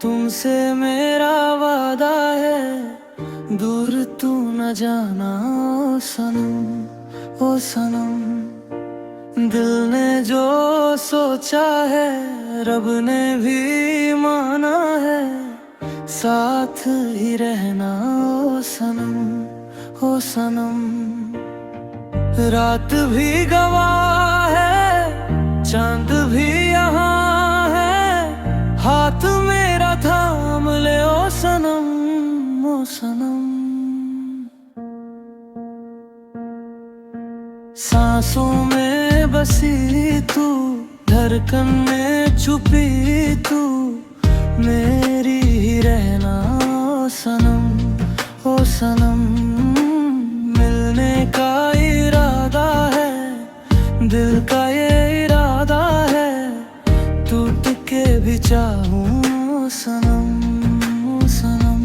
तुमसे मेरा वादा है, दूर तू न जाना ओ सनम, ओ सनम। दिल ने जो सोचा है रब ने भी माना है, साथ ही रहना ओ सनम, ओ सनम। रात भी गवाह है, चांद भी यहाँ है, हाथ मेरा थाम ले ओ सनम, ओ सनम। सांसों में बसी तू, धड़कन में छुपी तू, मेरी ही रहना ओ सनम, ओ सनम। मिलने का इरादा है, दिल का ये इरादा है, टूट के भी चाहूं ओ सनम, ओ सनम।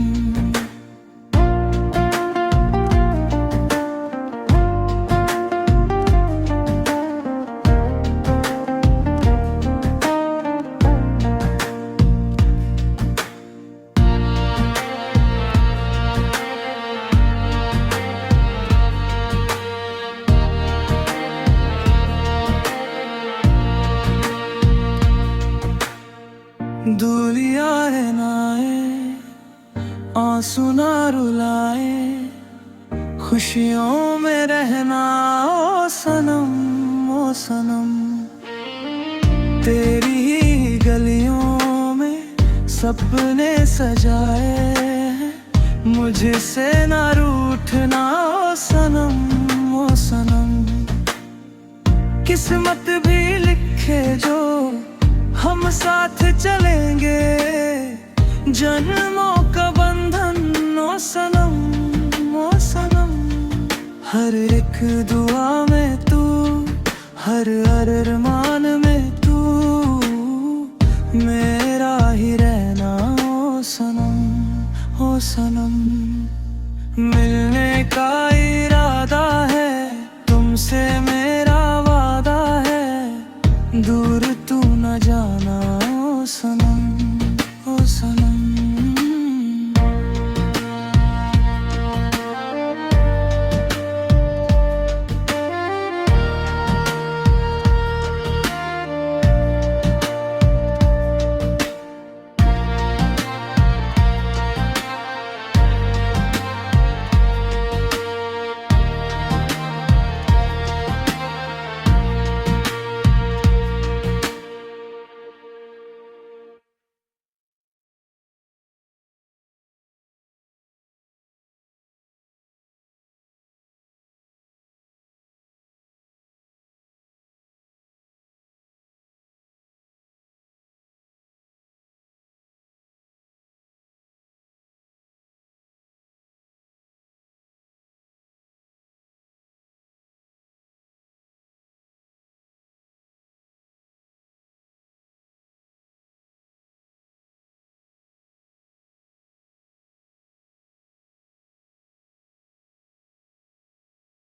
दूलियां है नाए, आंसू ना रुलाए, खुशियों में रहना ओ सनम, ओ सनम। तेरी ही गलियों में सपने सजाए, मुझसे ना रूठना ओ सनम, ओ सनम। किस्मत भी लिखे जो हम साथ चलेंगे, जन्मों का बंधन ओ सनम, ओ सनम। हर एक दुआ में तू, हर अरमान में तू, मेरा ही रहना ओ सनम, ओ सनम। मिलने का इरादा है तुमसे।